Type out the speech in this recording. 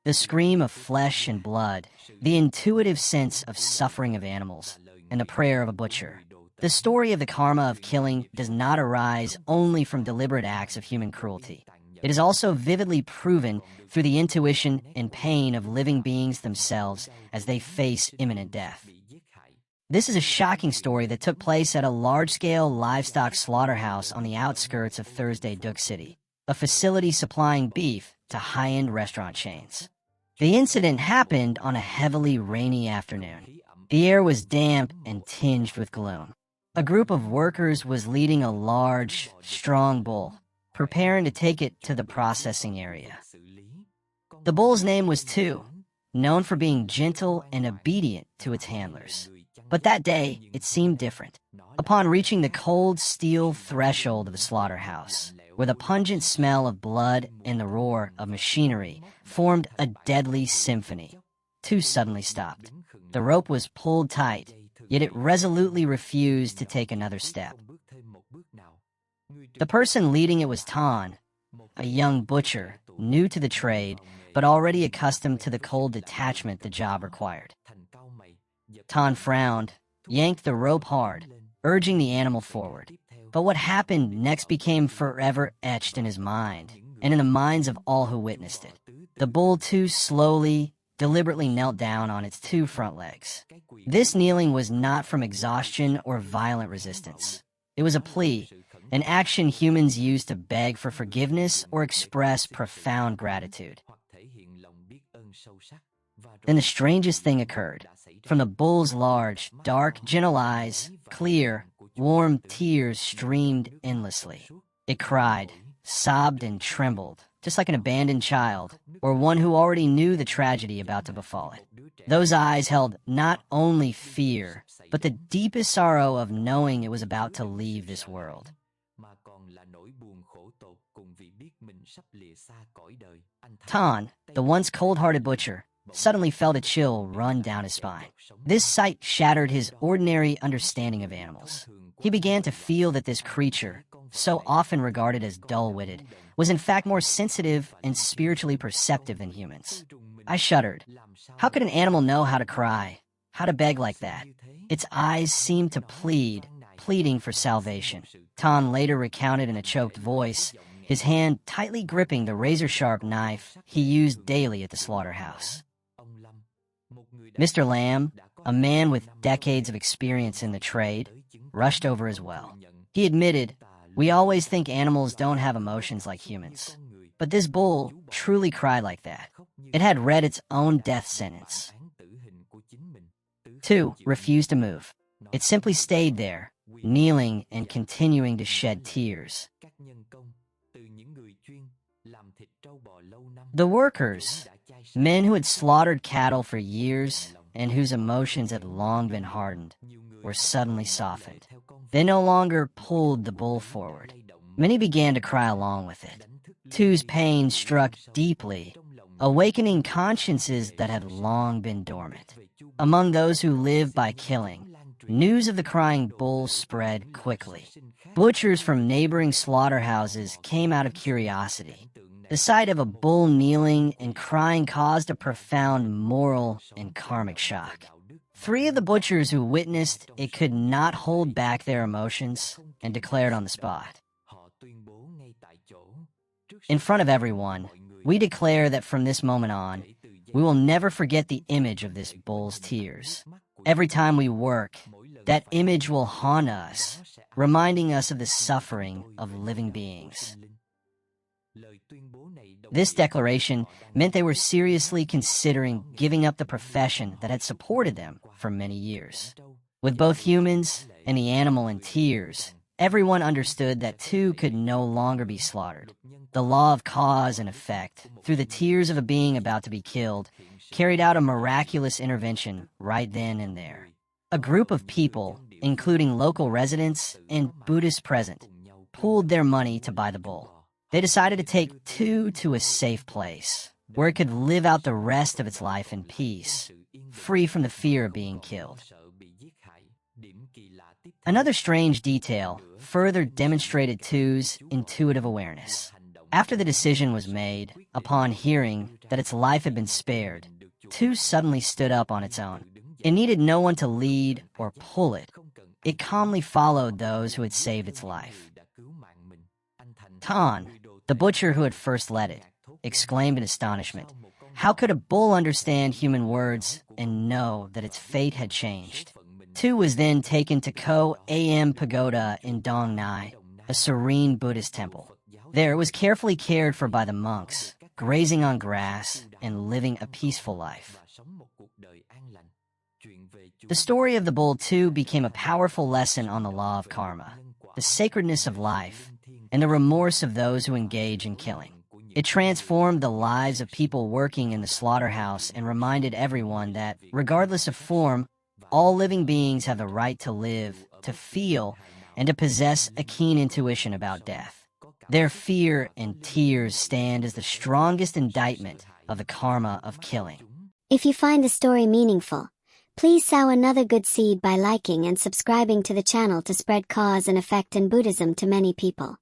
The scream of flesh and blood, the intuitive sense of suffering of animals, and the prayer of a butcher. The story of the karma of killing does not arise only from deliberate acts of human cruelty. It is also vividly proven through the intuition and pain of living beings themselves as they face imminent death. This is a shocking story that took place at a large-scale livestock slaughterhouse on the outskirts of Thu Duc City, a facility supplying beef to high-end restaurant chains. The incident happened on a heavily rainy afternoon. The air was damp and tinged with gloom. A group of workers was leading a large, strong bull, preparing to take it to the processing area. The bull's name was Thu, known for being gentle and obedient to its handlers. But that day, it seemed different. Upon reaching the cold steel threshold of the slaughterhouse, where the pungent smell of blood and the roar of machinery formed a deadly symphony, Thu suddenly stopped. The rope was pulled tight, yet it resolutely refused to take another step. The person leading it was Tan, a young butcher, new to the trade, but already accustomed to the cold detachment the job required. Tan frowned, yanked the rope hard, urging the animal forward. But what happened next became forever etched in his mind, and in the minds of all who witnessed it. The bull too slowly, deliberately knelt down on its two front legs. This kneeling was not from exhaustion or violent resistance. It was a plea, an action humans use to beg for forgiveness or express profound gratitude. Then the strangest thing occurred. From the bull's large, dark, gentle eyes, clear, warm tears streamed endlessly. It cried, sobbed, and trembled, just like an abandoned child, or one who already knew the tragedy about to befall it. Those eyes held not only fear, but the deepest sorrow of knowing it was about to leave this world. Tan, the once cold-hearted butcher, suddenly felt a chill run down his spine. This sight shattered his ordinary understanding of animals. He began to feel that this creature, so often regarded as dull-witted, was in fact more sensitive and spiritually perceptive than humans. I shuddered. How could an animal know how to cry, how to beg like that? Its eyes seemed to plead, pleading for salvation. Tan later recounted in a choked voice, his hand tightly gripping the razor-sharp knife he used daily at the slaughterhouse. Mr. Lamb, a man with decades of experience in the trade, rushed over as well. He admitted, "We always think animals don't have emotions like humans. But this bull truly cried like that. It had read its own death sentence." Thu refused to move. It simply stayed there, kneeling and continuing to shed tears. The workers, men who had slaughtered cattle for years and whose emotions had long been hardened, were suddenly softened. They no longer pulled the bull forward. Many began to cry along with it. Thu's pain struck deeply, awakening consciences that had long been dormant. Among those who lived by killing, news of the crying bull spread quickly. Butchers from neighboring slaughterhouses came out of curiosity. The sight of a bull kneeling and crying caused a profound moral and karmic shock. 3 of the butchers who witnessed it could not hold back their emotions and declared on the spot, "In front of everyone, we declare that from this moment on, we will never forget the image of this bull's tears. Every time we work, that image will haunt us, reminding us of the suffering of living beings." This declaration meant they were seriously considering giving up the profession that had supported them for many years. With both humans and the animal in tears, everyone understood that Thu could no longer be slaughtered. The law of cause and effect, through the tears of a being about to be killed, carried out a miraculous intervention right then and there. A group of people, including local residents and Buddhists present, pooled their money to buy the bull. They decided to take Thu to a safe place, where it could live out the rest of its life in peace, free from the fear of being killed. Another strange detail further demonstrated Thu's intuitive awareness. After the decision was made, upon hearing that its life had been spared, Thu suddenly stood up on its own. It needed no one to lead or pull it. It calmly followed those who had saved its life. Tan, the butcher who had first led it, exclaimed in astonishment. How could a bull understand human words and know that its fate had changed? Thu was then taken to Ko Am Pagoda in Dong Nai, a serene Buddhist temple. There it was carefully cared for by the monks, grazing on grass and living a peaceful life. The story of the bull Thu became a powerful lesson on the law of karma, the sacredness of life, and the remorse of those who engage in killing. It transformed the lives of people working in the slaughterhouse and reminded everyone that, regardless of form, all living beings have the right to live, to feel, and to possess a keen intuition about death. Their fear and tears stand as the strongest indictment of the karma of killing. If you find the story meaningful, please sow another good seed by liking and subscribing to the channel to spread cause and effect in Buddhism to many people.